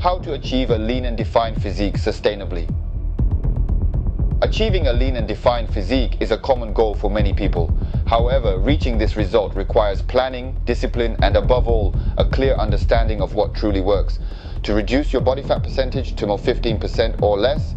How to achieve a lean and defined physique sustainably. Achieving a lean and defined physique is a common goal for many people. However, reaching this result requires planning, discipline, and above all, a clear understanding of what truly works. To reduce your body fat percentage to 15% or less,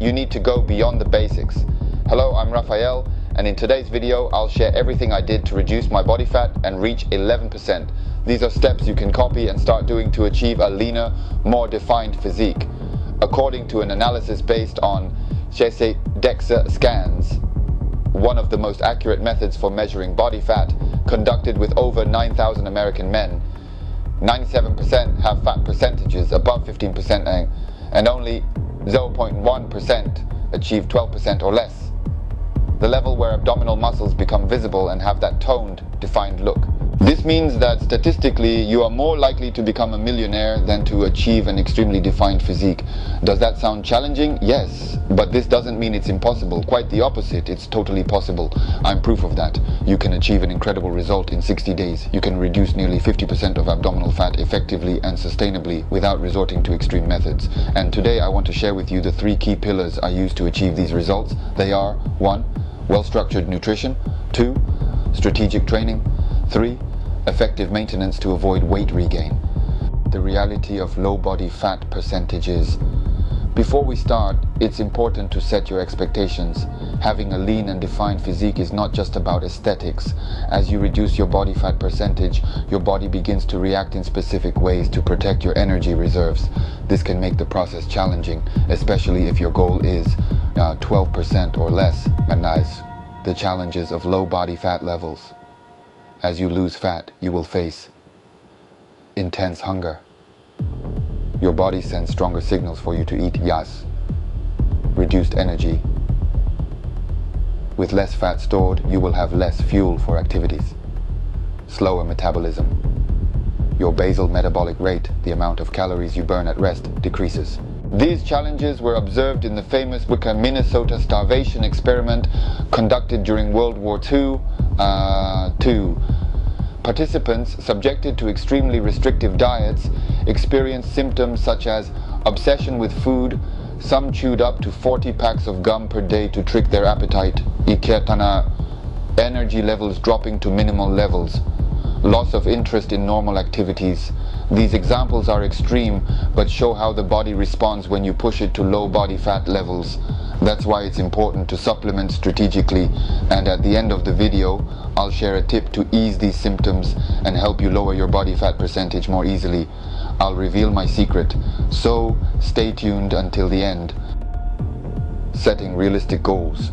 you need to go beyond the basics. Hello, I'm Raphael, and in today's video, I'll share everything I did to reduce my body fat and reach 11%. These are steps you can copy and start doing to achieve a leaner, more defined physique. According to an analysis based on DEXA scans, one of the most accurate methods for measuring body fat, conducted with over 9,000 American men, 97% have fat percentages above 15% and only 0.1% achieve 12% or less. The level where abdominal muscles become visible and have that toned, defined look. This means that statistically you are more likely to become a millionaire than to achieve an extremely defined physique. Does that sound challenging? Yes, but this doesn't mean it's impossible. Quite the opposite, it's totally possible. I'm proof of that. You can achieve an incredible result in 60 days. You can reduce nearly 50% of abdominal fat effectively and sustainably without resorting to extreme methods. And today I want to share with you the 3 key pillars I use to achieve these results. They are 1. Well-structured nutrition, 2. Strategic training, 3. Effective maintenance to avoid weight regain. The reality of low body fat percentages. Before we start, it's important to set your expectations. Having a lean and defined physique is not just about aesthetics. As you reduce your body fat percentage, your body begins to react in specific ways to protect your energy reserves. This can make the process challenging, especially if your goal is 12% or less. And the challenges of low body fat levels. As you lose fat, you will face intense hunger. Your body sends stronger signals for you to eat, yes. Reduced energy. With less fat stored, you will have less fuel for activities. Slower metabolism. Your basal metabolic rate, the amount of calories you burn at rest, decreases. These challenges were observed in the famous Minnesota starvation experiment conducted during World War II. Participants subjected to extremely restrictive diets experienced symptoms such as obsession with food. Some chewed up to 40 packs of gum per day to trick their appetite. Energy levels dropping to minimal levels. Loss of interest in normal activities. These examples are extreme, but show how the body responds when you push it to low body fat levels. That's why it's important to supplement strategically, and at the end of the video, I'll share a tip to ease these symptoms and help you lower your body fat percentage more easily. I'll reveal my secret, so stay tuned until the end. Setting realistic goals.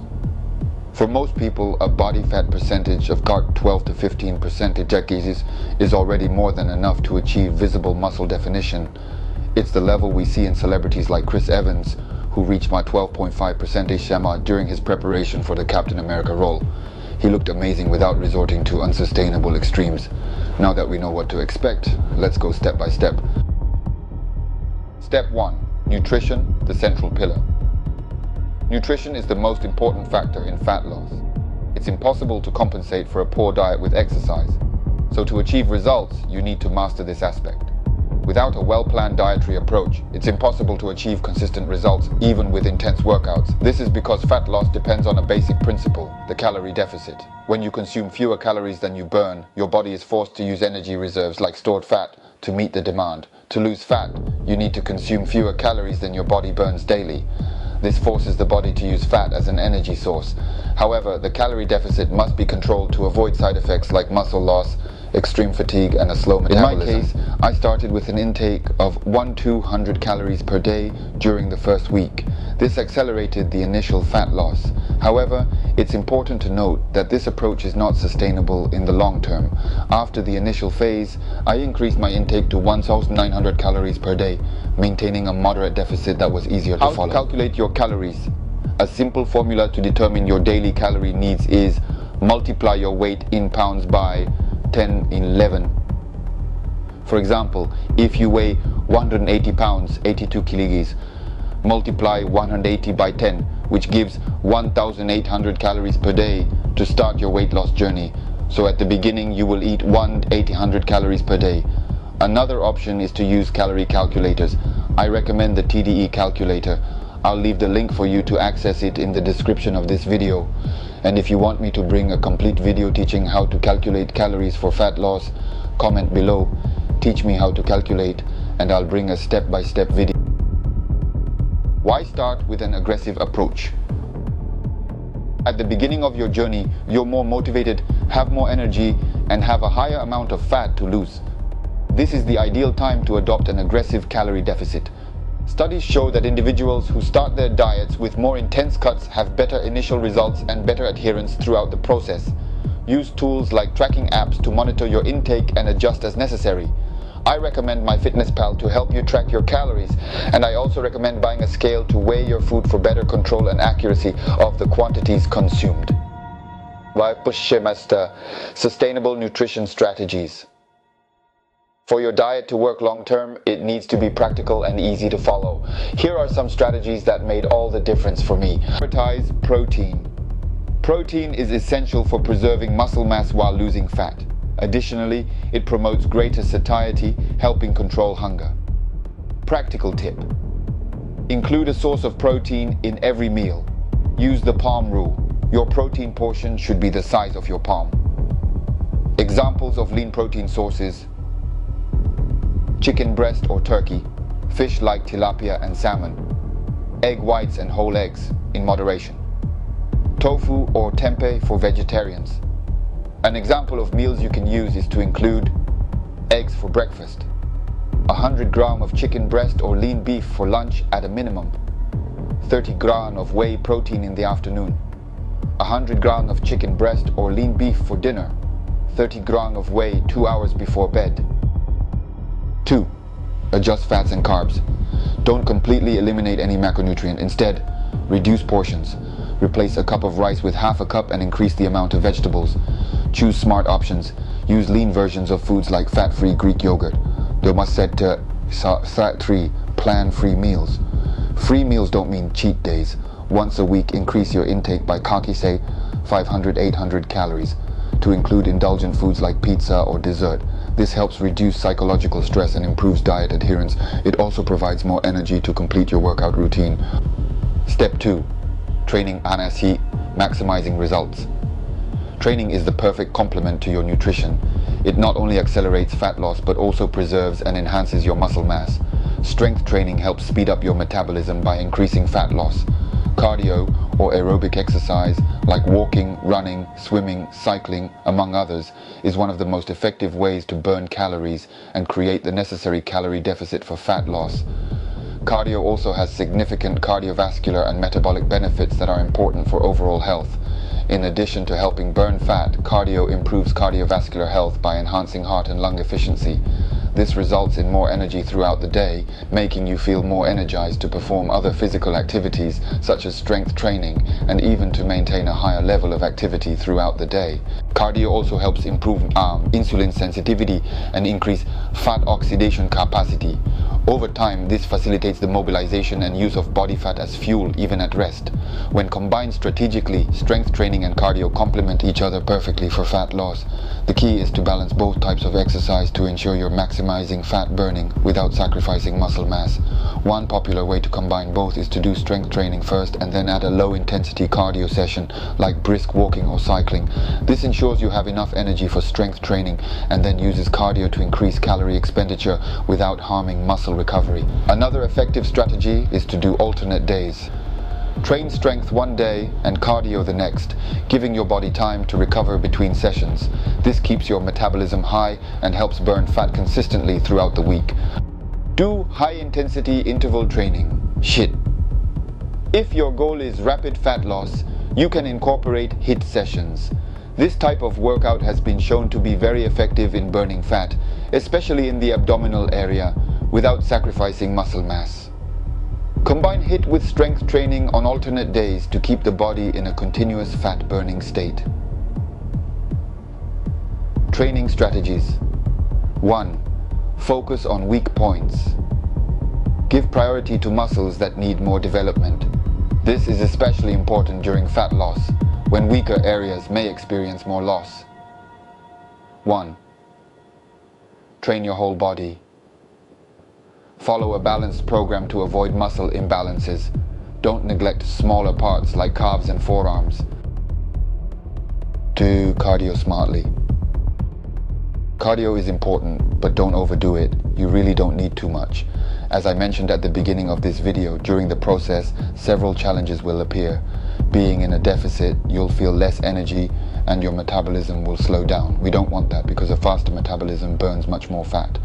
For most people, a body fat percentage of 12 to 15% is already more than enough to achieve visible muscle definition. It's the level we see in celebrities like Chris Evans, who reached my 12.5% during his preparation for the Captain America role. He looked amazing without resorting to unsustainable extremes. Now that we know what to expect, let's go step by step. Step 1. Nutrition, the central pillar. Nutrition is the most important factor in fat loss. It's impossible to compensate for a poor diet with exercise. So to achieve results, you need to master this aspect. Without a well-planned dietary approach, it's impossible to achieve consistent results even with intense workouts. This is because fat loss depends on a basic principle, the calorie deficit. When you consume fewer calories than you burn, your body is forced to use energy reserves like stored fat to meet the demand. To lose fat, you need to consume fewer calories than your body burns daily. This forces the body to use fat as an energy source. However, the calorie deficit must be controlled to avoid side effects like muscle loss, extreme fatigue, and a slow metabolism. In my case, I started with an intake of 200 calories per day during the first week. This accelerated the initial fat loss. However, it's important to note that this approach is not sustainable in the long term. After the initial phase, I increased my intake to 1,900 calories per day, maintaining a moderate deficit that was easier to follow. How to calculate your calories? A simple formula to determine your daily calorie needs is multiply your weight in pounds by 10 in 11. For example, if you weigh 180 pounds, 82 kilograms, multiply 180 by 10, which gives 1,800 calories per day to start your weight loss journey. So at the beginning you will eat 1,800 calories per day. Another option is to use calorie calculators. I recommend the TDE calculator. I'll leave the link for you to access it in the description of this video. And if you want me to bring a complete video teaching how to calculate calories for fat loss, comment below, teach me how to calculate, and I'll bring a step-by-step video. Why start with an aggressive approach? At the beginning of your journey, you're more motivated, have more energy, and have a higher amount of fat to lose. This is the ideal time to adopt an aggressive calorie deficit. Studies show that individuals who start their diets with more intense cuts have better initial results and better adherence throughout the process. Use tools like tracking apps to monitor your intake and adjust as necessary. I recommend MyFitnessPal to help you track your calories, and I also recommend buying a scale to weigh your food for better control and accuracy of the quantities consumed. Sustainable nutrition strategies. For your diet to work long-term, it needs to be practical and easy to follow. Here are some strategies that made all the difference for me. Prioritize protein. Protein is essential for preserving muscle mass while losing fat. Additionally, it promotes greater satiety, helping control hunger. Practical tip. Include a source of protein in every meal. Use the palm rule. Your protein portion should be the size of your palm. Examples of lean protein sources: chicken breast or turkey, fish like tilapia and salmon, egg whites and whole eggs in moderation, tofu or tempeh for vegetarians. An example of meals you can use is to include eggs for breakfast, 100 grams of chicken breast or lean beef for lunch at a minimum, 30 grams of whey protein in the afternoon, 100 grams of chicken breast or lean beef for dinner, 30 grams of whey 2 hours before bed. 2. Adjust fats and carbs. Don't completely eliminate any macronutrient. Instead, reduce portions. Replace a cup of rice with half a cup and increase the amount of vegetables. Choose smart options. Use lean versions of foods like fat-free Greek yogurt. Plan-free meals. Free meals don't mean cheat days. Once a week, increase your intake by 500-800 calories to include indulgent foods like pizza or dessert. This helps reduce psychological stress and improves diet adherence. It also provides more energy to complete your workout routine. Step 2. Training panas heat, maximizing results. Training is the perfect complement to your nutrition. It not only accelerates fat loss but also preserves and enhances your muscle mass. Strength training helps speed up your metabolism by increasing fat loss. Cardio or aerobic exercise like walking, running, swimming, cycling, among others, is one of the most effective ways to burn calories and create the necessary calorie deficit for fat loss. Cardio also has significant cardiovascular and metabolic benefits that are important for overall health. In addition to helping burn fat, cardio improves cardiovascular health by enhancing heart and lung efficiency. This results in more energy throughout the day, making you feel more energized to perform other physical activities such as strength training and even to maintain a higher level of activity throughout the day. Cardio also helps improve insulin sensitivity and increase fat oxidation capacity. Over time, this facilitates the mobilization and use of body fat as fuel even at rest. When combined strategically, strength training and cardio complement each other perfectly for fat loss. The key is to balance both types of exercise to ensure you're maximizing fat burning without sacrificing muscle mass. One popular way to combine both is to do strength training first and then add a low-intensity cardio session like brisk walking or cycling. This ensures you have enough energy for strength training and then uses cardio to increase calorie expenditure without harming muscle recovery. Another effective strategy is to do alternate days. Train strength one day and cardio the next, giving your body time to recover between sessions. This keeps your metabolism high and helps burn fat consistently throughout the week. Do high-intensity interval training. If your goal is rapid fat loss, you can incorporate HIIT sessions. This type of workout has been shown to be very effective in burning fat, especially in the abdominal area, without sacrificing muscle mass. Combine HIIT with strength training on alternate days to keep the body in a continuous fat-burning state. Training strategies. 1. Focus on weak points. Give priority to muscles that need more development. This is especially important during fat loss, when weaker areas may experience more loss. 1. train your whole body. Follow a balanced program to avoid muscle imbalances. Don't neglect smaller parts like calves and forearms. Do cardio smartly. Cardio is important, but don't overdo it. You really don't need too much. As I mentioned at the beginning of this video, during the process, several challenges will appear. Being in a deficit, you'll feel less energy and your metabolism will slow down. We don't want that because a faster metabolism burns much more fat.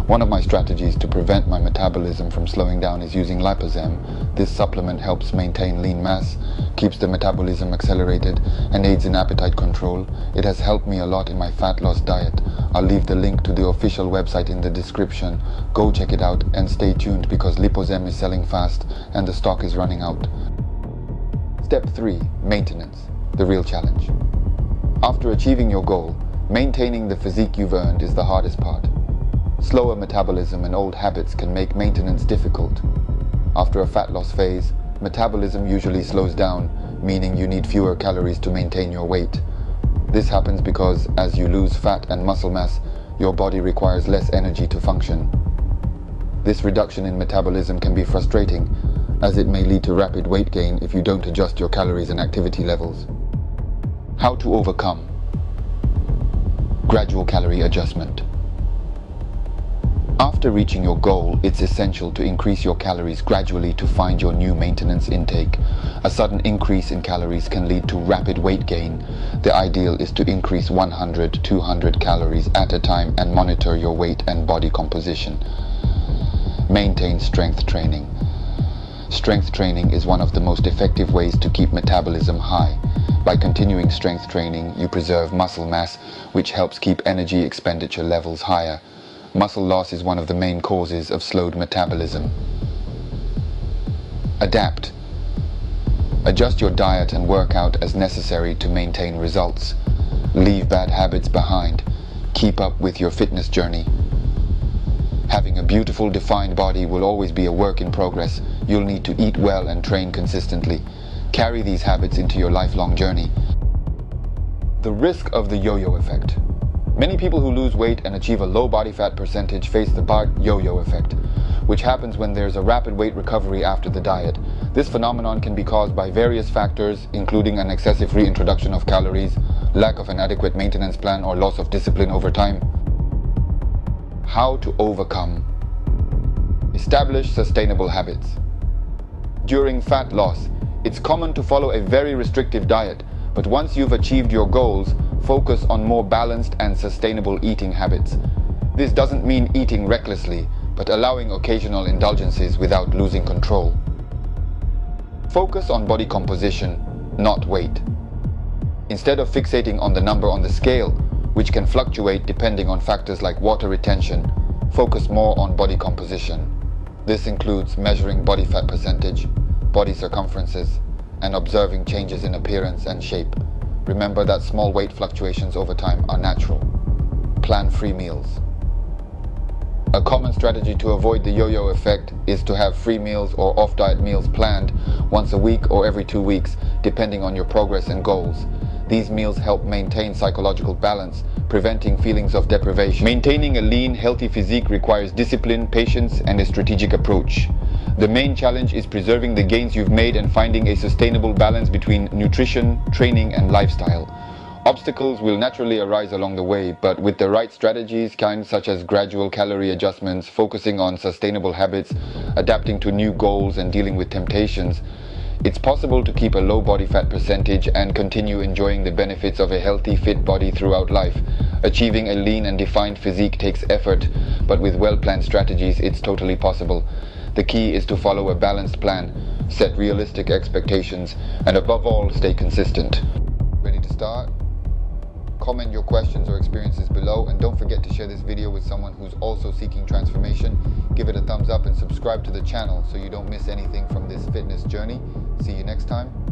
One of my strategies to prevent my metabolism from slowing down is using liposem. This supplement helps maintain lean mass, keeps the metabolism accelerated, and aids in appetite control. It has helped me a lot in my fat loss diet. I'll leave the link to the official website in the description. Go check it out and stay tuned because liposem is selling fast and the stock is running out. Step 3. Maintenance. The real challenge. After achieving your goal, maintaining the physique you've earned is the hardest part. Slower metabolism and old habits can make maintenance difficult. After a fat loss phase, metabolism usually slows down, meaning you need fewer calories to maintain your weight. This happens because as you lose fat and muscle mass, your body requires less energy to function. This reduction in metabolism can be frustrating, as it may lead to rapid weight gain if you don't adjust your calories and activity levels. How to overcome? Gradual calorie adjustment. After reaching your goal, it's essential to increase your calories gradually to find your new maintenance intake. A sudden increase in calories can lead to rapid weight gain. The ideal is to increase 100-200 calories at a time and monitor your weight and body composition. Maintain strength training. Strength training is one of the most effective ways to keep metabolism high. By continuing strength training, you preserve muscle mass, which helps keep energy expenditure levels higher. Muscle loss is one of the main causes of slowed metabolism. Adapt. Adjust your diet and workout as necessary to maintain results. Leave bad habits behind. Keep up with your fitness journey. Having a beautiful, defined body will always be a work in progress. You'll need to eat well and train consistently. Carry these habits into your lifelong journey. The risk of the yo-yo effect. Many people who lose weight and achieve a low body fat percentage face the yo-yo effect, which happens when there's a rapid weight recovery after the diet. This phenomenon can be caused by various factors, including an excessive reintroduction of calories, lack of an adequate maintenance plan, or loss of discipline over time. How to overcome? Establish sustainable habits. During fat loss, it's common to follow a very restrictive diet, but once you've achieved your goals, focus on more balanced and sustainable eating habits. This doesn't mean eating recklessly, but allowing occasional indulgences without losing control. Focus on body composition, not weight. Instead of fixating on the number on the scale, which can fluctuate depending on factors like water retention, focus more on body composition. This includes measuring body fat percentage, body circumferences, and observing changes in appearance and shape. Remember that small weight fluctuations over time are natural. Plan free meals. A common strategy to avoid the yo-yo effect is to have free meals or off-diet meals planned once a week or every 2 weeks, depending on your progress and goals. These meals help maintain psychological balance, preventing feelings of deprivation. Maintaining a lean, healthy physique requires discipline, patience, and a strategic approach. The main challenge is preserving the gains you've made and finding a sustainable balance between nutrition, training, and lifestyle. Obstacles will naturally arise along the way, but with the right strategies, such as gradual calorie adjustments, focusing on sustainable habits, adapting to new goals, and dealing with temptations, it's possible to keep a low body fat percentage and continue enjoying the benefits of a healthy, fit body throughout life. Achieving a lean and defined physique takes effort, but with well-planned strategies, it's totally possible. The key is to follow a balanced plan, set realistic expectations, and above all, stay consistent. Ready to start? Comment your questions or experiences below, and don't forget to share this video with someone who's also seeking transformation. Give it a thumbs up and subscribe to the channel so you don't miss anything from this fitness journey. See you next time.